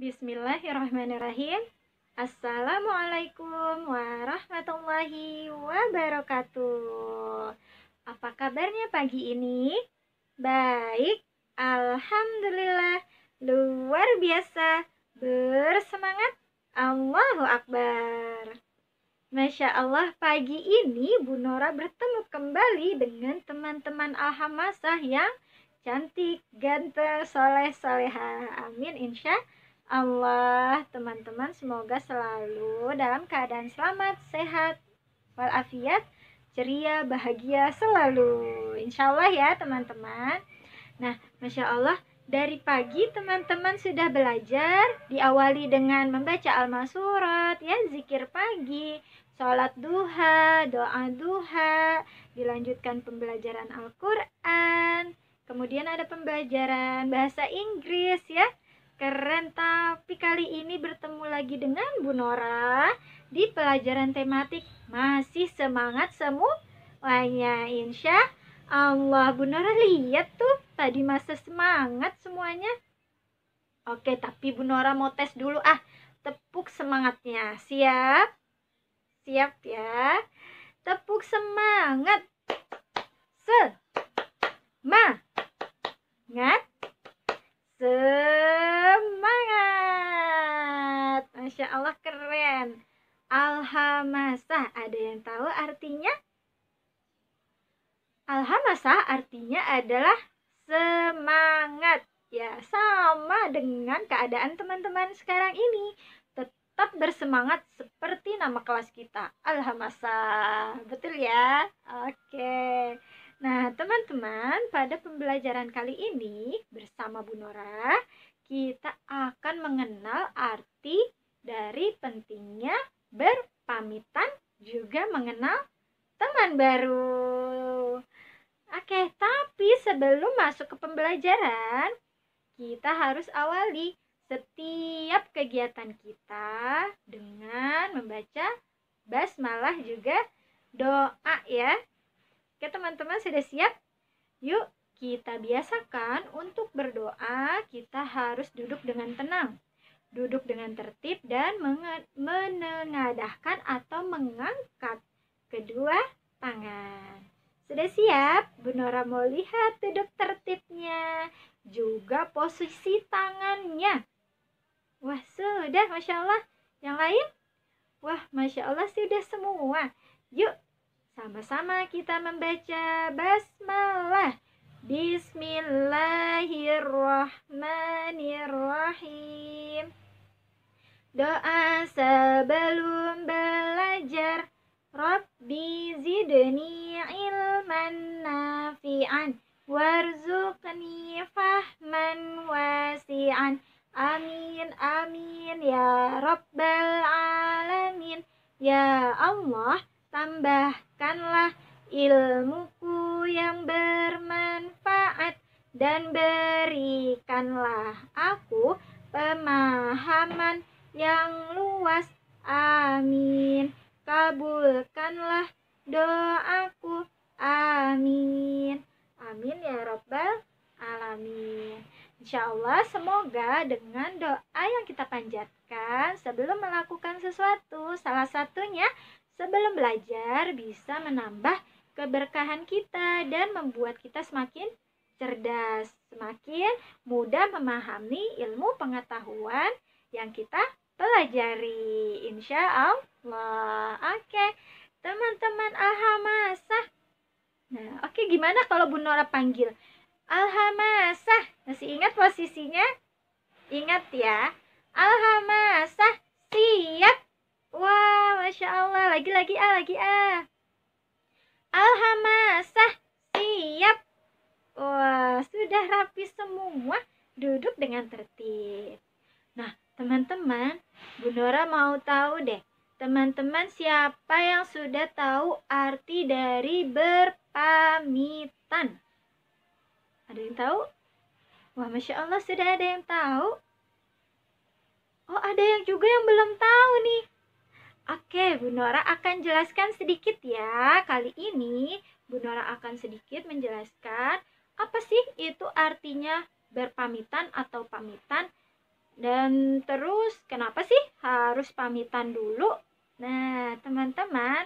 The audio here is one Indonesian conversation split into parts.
Bismillahirrahmanirrahim. Assalamualaikum warahmatullahi wabarakatuh. Apa kabarnya pagi ini? Baik, alhamdulillah. Luar biasa. Bersemangat. Allahu Akbar. Masya Allah, pagi ini Bu Nora bertemu kembali dengan teman-teman Alhamasah yang cantik, ganteng, soleh, soleha. Amin, insya Allah. Teman-teman semoga selalu dalam keadaan selamat, sehat, walafiat, ceria, bahagia selalu. Insya Allah ya teman-teman. Nah, Masya Allah, dari pagi teman-teman sudah belajar, diawali dengan membaca al-masurat, ya, zikir pagi, sholat duha, doa duha, dilanjutkan pembelajaran Al-Quran, kemudian ada pembelajaran bahasa Inggris, ya, keren. Tapi kali ini bertemu lagi dengan Bu Nora di pelajaran tematik masih semangat semuanya, insya Allah. Bu Nora lihat tuh tadi masa semangat semuanya. Oke, tapi Bu Nora mau tes dulu tepuk semangatnya. Siap? Siap ya. Tepuk semangat. Semangat. Semangat. Masya Allah, keren. Alhamasah, ada yang tahu artinya? Alhamasah artinya adalah semangat. Ya, sama dengan keadaan teman-teman sekarang ini. Tetap bersemangat seperti nama kelas kita, Alhamasah. Betul ya? Oke. Nah, teman-teman, pada pembelajaran kali ini bersama Bu Nora, kita akan mengenal arti dari pentingnya berpamitan, juga mengenal teman baru. Oke, tapi sebelum masuk ke pembelajaran, kita harus awali setiap kegiatan kita dengan membaca basmalah juga doa ya. Oke teman-teman, sudah siap? Yuk kita biasakan untuk berdoa, kita harus duduk dengan tenang, duduk dengan tertib dan menengadahkan atau mengangkat kedua tangan. Sudah siap? Bu Nora mau lihat duduk tertibnya, juga posisi tangannya. Wah, sudah, Masya Allah. Yang lain? Wah, Masya Allah, sudah semua. Yuk, sama-sama kita membaca basmalah. Bismillahirrahmanirrahim. Doa sebelum belajar. Rabbi zidni ilman nafi'an warzuqni fahman wasi'an. Amin, amin ya Rabbal alamin. Ya Allah, tambahkanlah ilmuku yang bermanfaat dan berikanlah aku pemahaman yang luas. Amin. Kabulkanlah doaku. Amin. Amin ya Rabbal alamin. Insya Allah, semoga dengan doa yang kita panjatkan sebelum melakukan sesuatu, salah satunya sebelum belajar, bisa menambah keberkahan kita dan membuat kita semakin cerdas, semakin mudah memahami ilmu pengetahuan yang kita pelajari, insya Allah. Oke, teman-teman Alhamasah. Nah, oke, gimana kalau Bu Nora panggil Alhamasah? Masih ingat posisinya? Ingat ya. Alhamasah, siap. Wah, Masya Allah. Lagi Alhamasah, siap. Wah, sudah rapi semua. Duduk dengan tertib. Nah, teman-teman, Bu Nora mau tahu deh, teman-teman siapa yang sudah tahu arti dari berpamitan? Ada yang tahu? Wah, Masya Allah, sudah ada yang tahu. Oh, ada yang juga yang belum tahu nih. Oke, Bu Nora akan jelaskan sedikit ya. Kali ini Bu Nora akan sedikit menjelaskan apa sih itu artinya berpamitan atau pamitan. Dan terus kenapa sih harus pamitan dulu? Nah, teman-teman,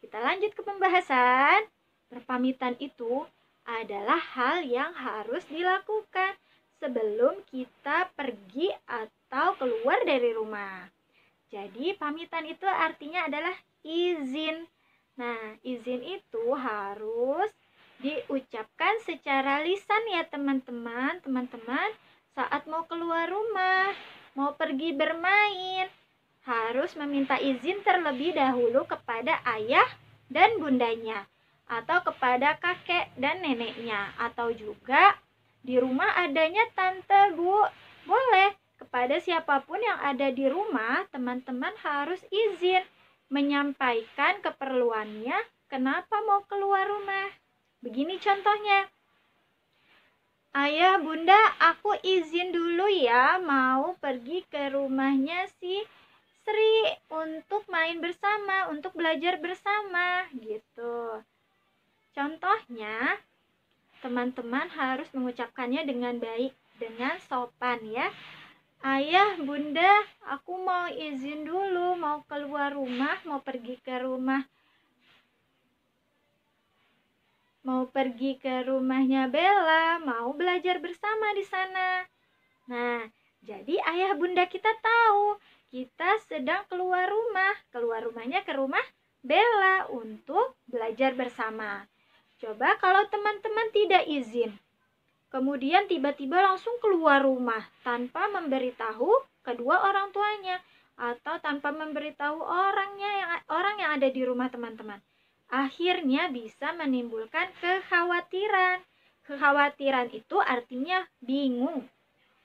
kita lanjut ke pembahasan. Berpamitan itu adalah hal yang harus dilakukan sebelum kita pergi atau keluar dari rumah. Jadi, pamitan itu artinya adalah izin. Nah, izin itu harus diucapkan secara lisan ya teman-teman. Teman-teman, saat mau keluar rumah, mau pergi bermain, harus meminta izin terlebih dahulu kepada ayah dan bundanya, atau kepada kakek dan neneknya, atau juga di rumah adanya tante, bu. Boleh, kepada siapapun yang ada di rumah, teman-teman harus izin menyampaikan keperluannya kenapa mau keluar rumah. Begini contohnya, ayah, bunda, aku izin dulu ya mau pergi ke rumahnya si Sri untuk main bersama, untuk belajar bersama, gitu. Contohnya, teman-teman harus mengucapkannya dengan baik, dengan sopan ya. Ayah, bunda, aku mau izin dulu, mau keluar rumah, mau pergi ke rumahnya Bella, mau belajar bersama di sana. Nah, jadi ayah bunda kita tahu kita sedang keluar rumahnya ke rumah Bella untuk belajar bersama. Coba kalau teman-teman tidak izin, kemudian tiba-tiba langsung keluar rumah tanpa memberitahu kedua orang tuanya atau tanpa memberitahu orang yang ada di rumah teman-teman. Akhirnya bisa menimbulkan kekhawatiran. Kekhawatiran itu artinya bingung.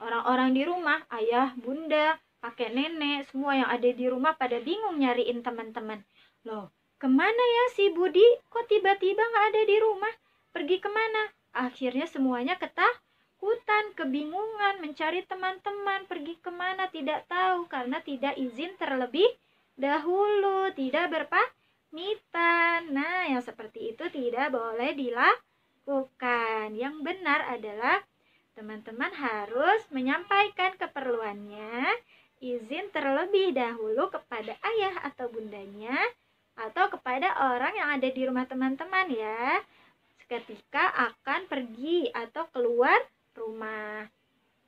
Orang-orang di rumah, ayah, bunda, kakek, nenek, semua yang ada di rumah pada bingung nyariin teman-teman. Loh, kemana ya si Budi? Kok tiba-tiba gak ada di rumah? Pergi kemana? Akhirnya semuanya ketakutan, kebingungan, mencari teman-teman, pergi kemana tidak tahu karena tidak izin terlebih dahulu, tidak berpamitan. Nah, yang seperti itu tidak boleh dilakukan. Yang benar adalah teman-teman harus menyampaikan keperluannya, izin terlebih dahulu kepada ayah atau bundanya, atau kepada orang yang ada di rumah teman-teman ya, ketika akan pergi atau keluar rumah.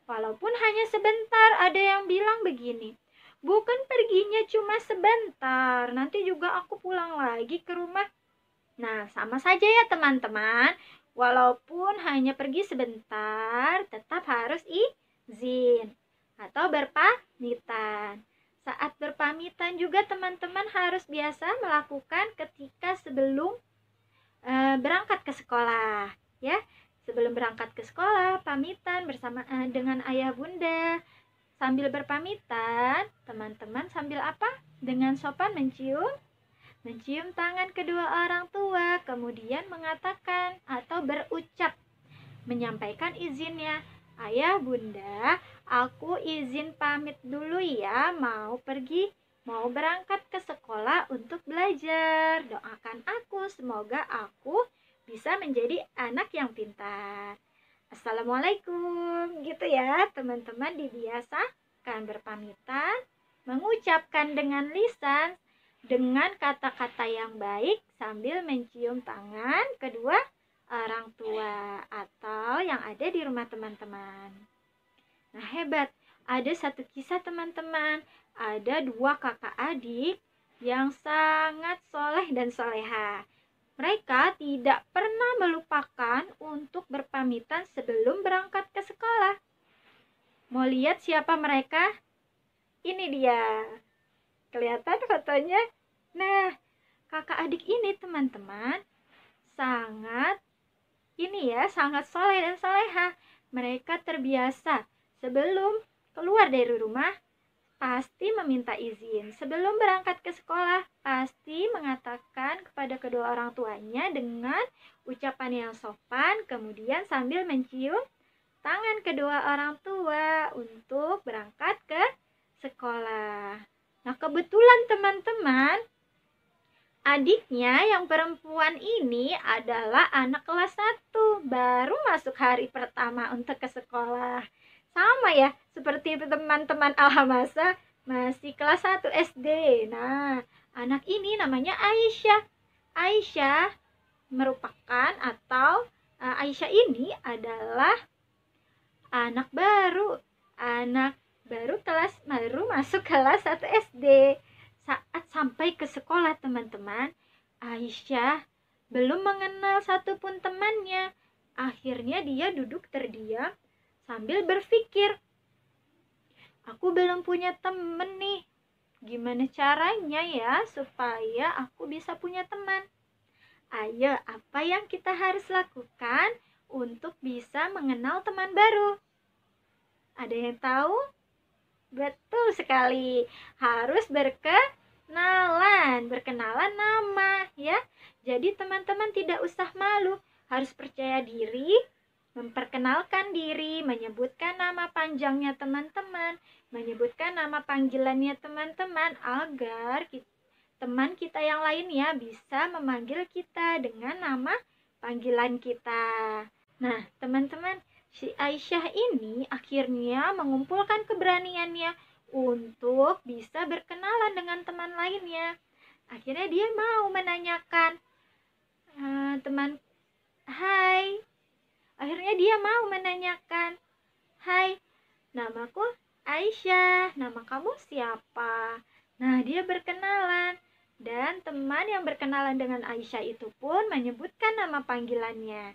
Walaupun hanya sebentar, ada yang bilang begini, bukan perginya cuma sebentar, nanti juga aku pulang lagi ke rumah. Nah, sama saja ya teman-teman. Walaupun hanya pergi sebentar, tetap harus izin atau berpamitan. Saat berpamitan juga teman-teman harus biasa melakukan ketika sebelum berangkat ke sekolah, ya. Sebelum berangkat ke sekolah, pamitan bersama dengan ayah bunda. Sambil berpamitan, teman-teman sambil apa? Dengan sopan mencium tangan kedua orang tua, kemudian mengatakan atau berucap, menyampaikan izinnya. Ayah, bunda, aku izin pamit dulu ya, mau berangkat ke sekolah untuk belajar. Doakan aku, semoga aku bisa menjadi anak yang pintar. Assalamualaikum, gitu ya teman-teman. Dibiasakan berpamitan, mengucapkan dengan lisan, dengan kata-kata yang baik sambil mencium tangan kedua orang tua atau yang ada di rumah teman-teman. Nah, hebat. Ada satu kisah teman-teman. Ada dua kakak adik yang sangat soleh dan soleha. Mereka tidak pernah melupakan untuk berpamitan sebelum berangkat ke sekolah. Mau lihat siapa mereka? Ini dia. Kelihatan fotonya? Nah, kakak adik ini teman-teman sangat soleh dan soleha. Mereka terbiasa sebelum keluar dari rumah pasti meminta izin. Sebelum berangkat ke sekolah pasti mengatakan kepada kedua orang tuanya dengan ucapan yang sopan, kemudian sambil mencium tangan kedua orang tua untuk berangkat ke sekolah. Nah, kebetulan teman-teman, adiknya yang perempuan ini adalah anak kelas 1, baru masuk hari pertama untuk ke sekolah. Sama ya, seperti teman-teman Alhamasa masih kelas 1 SD. Nah, anak ini namanya Aisyah. Aisyah merupakan atau Aisyah ini adalah anak baru. Anak baru masuk kelas 1 SD. Saat sampai ke sekolah, teman-teman, Aisyah belum mengenal satupun temannya. Akhirnya dia duduk terdiam sambil berpikir, aku belum punya temen nih. Gimana caranya ya supaya aku bisa punya teman? Ayo, apa yang kita harus lakukan untuk bisa mengenal teman baru? Ada yang tahu? Betul sekali. Harus berkenalan nama ya. Jadi teman-teman tidak usah malu, harus percaya diri, memperkenalkan diri, menyebutkan nama panjangnya teman-teman, menyebutkan nama panggilannya teman-teman agar teman kita yang lainnya bisa memanggil kita dengan nama panggilan kita. Nah, teman-teman, si Aisyah ini akhirnya mengumpulkan keberaniannya untuk bisa berkenalan dengan teman lainnya. Akhirnya dia mau menanyakan, teman, hai. Akhirnya dia mau menanyakan, hai, namaku Aisyah, nama kamu siapa? Nah, dia berkenalan. Dan teman yang berkenalan dengan Aisyah itu pun menyebutkan nama panggilannya.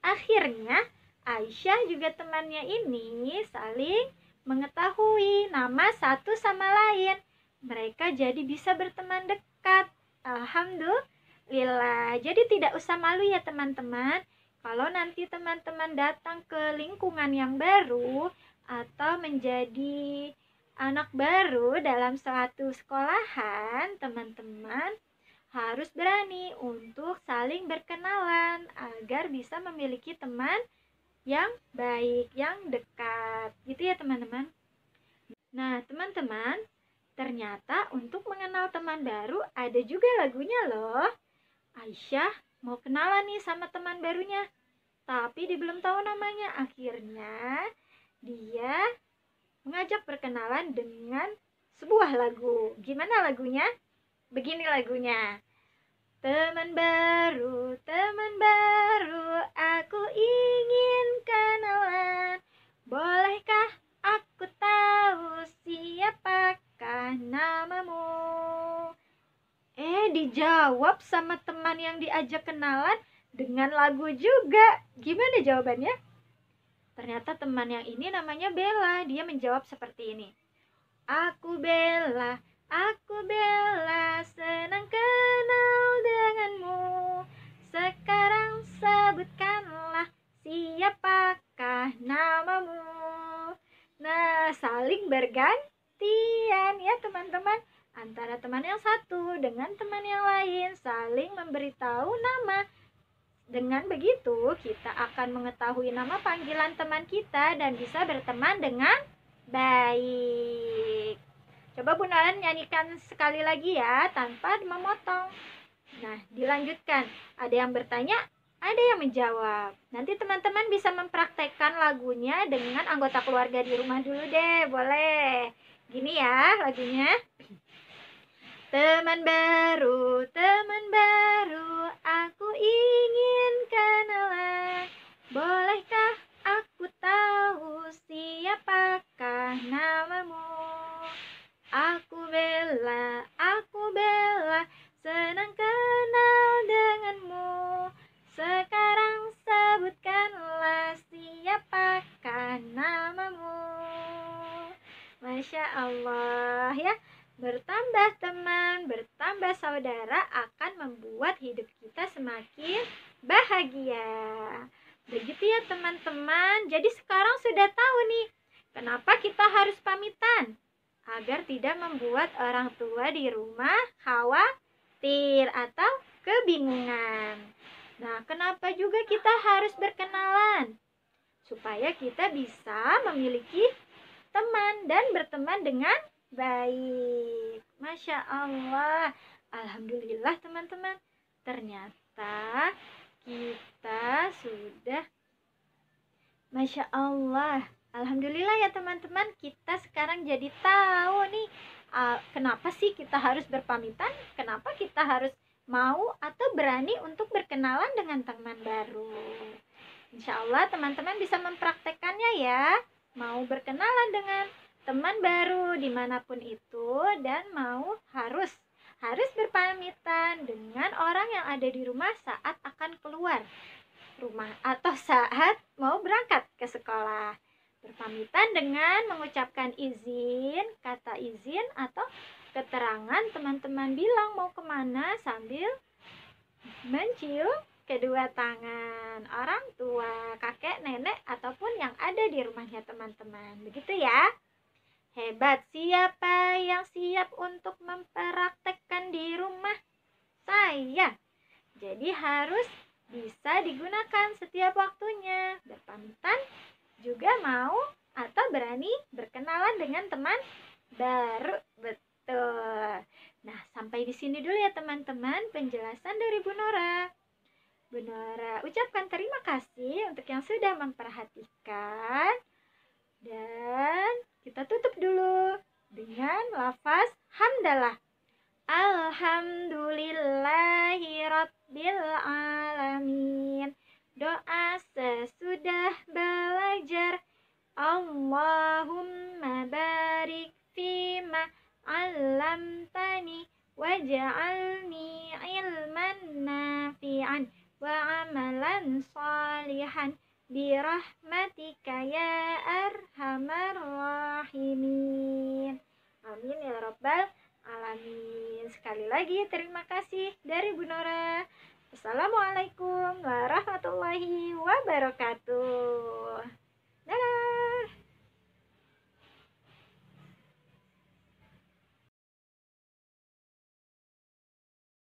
Akhirnya Aisyah juga temannya ini saling mengetahui nama satu sama lain. Mereka jadi bisa berteman dekat. Alhamdulillah. Jadi tidak usah malu ya teman-teman. Kalau nanti teman-teman datang ke lingkungan yang baru atau menjadi anak baru dalam suatu sekolahan, teman-teman harus berani untuk saling berkenalan agar bisa memiliki teman yang baik, yang dekat. Gitu ya teman-teman. Nah, teman-teman, ternyata untuk mengenal teman baru ada juga lagunya loh. Aisyah mau kenalan nih sama teman barunya, tapi dia belum tahu namanya. Akhirnya dia mengajak perkenalan dengan sebuah lagu. Gimana lagunya? Begini lagunya. Teman baru, aku ingin kenalan. Bolehkah aku tahu siapakah namamu? Dijawab sama teman yang diajak kenalan dengan lagu juga. Gimana jawabannya? Ternyata teman yang ini namanya Bella. Dia menjawab seperti ini. Aku Bella, senang kenal denganmu. Sekarang sebutkanlah siapakah namamu. Nah, saling bergantian ya teman-teman. Antara teman yang satu dengan teman yang lain saling memberitahu nama. Dengan begitu, kita akan mengetahui nama panggilan teman kita dan bisa berteman dengan baik. Coba Bu Nalan nyanyikan sekali lagi ya, tanpa memotong. Nah, dilanjutkan. Ada yang bertanya, ada yang menjawab. Nanti teman-teman bisa mempraktekkan lagunya dengan anggota keluarga di rumah dulu deh, boleh. Gini ya lagunya. Teman baru, aku ingin kenalan. Bolehkah aku tahu siapakah namamu? Aku Bella, senang kenal denganmu. Sekarang sebutkanlah siapakah namamu. Masya Allah ya. Bertambah teman, bertambah saudara akan membuat hidup kita semakin bahagia. Begitu ya teman-teman. Jadi sekarang sudah tahu nih, kenapa kita harus pamitan? Agar tidak membuat orang tua di rumah khawatir atau kebingungan. Nah, kenapa juga kita harus berkenalan? Supaya kita bisa memiliki teman dan berteman dengan baik. Masya Allah. Alhamdulillah teman-teman. Ternyata kita sudah, Masya Allah, Alhamdulillah ya teman-teman, kita sekarang jadi tahu nih kenapa sih kita harus berpamitan, kenapa kita harus mau atau berani untuk berkenalan dengan teman baru. Insya Allah teman-teman bisa mempraktekannya ya, mau berkenalan dengan teman baru dimanapun itu, dan mau harus berpamitan dengan orang yang ada di rumah saat akan keluar rumah atau saat mau berangkat ke sekolah. Berpamitan dengan mengucapkan izin, kata izin atau keterangan teman-teman bilang mau kemana sambil mencium kedua tangan orang tua, kakek, nenek, ataupun yang ada di rumahnya teman-teman. Begitu ya. Hebat, siapa yang siap untuk mempraktekkan di rumah? Saya. Jadi harus bisa digunakan setiap waktunya. Berpamitan juga mau atau berani berkenalan dengan teman baru. Betul. Nah, sampai di sini dulu ya teman-teman penjelasan dari Bu Nora. Bu Nora ucapkan terima kasih untuk yang sudah memperhatikan. Dan kita tutup dulu dengan lafaz hamdalah. Alhamdulillahi Rabbil Alamin. Doa sesudah belajar. Allahumma barik fima allamtani waj'alni ilman nafi'an wa amalan salihan birahmatika ya arhamar rahimin. Amin ya rabbal alamin. Sekali lagi terima kasih dari Bu Nora. Assalamualaikum warahmatullahi wabarakatuh.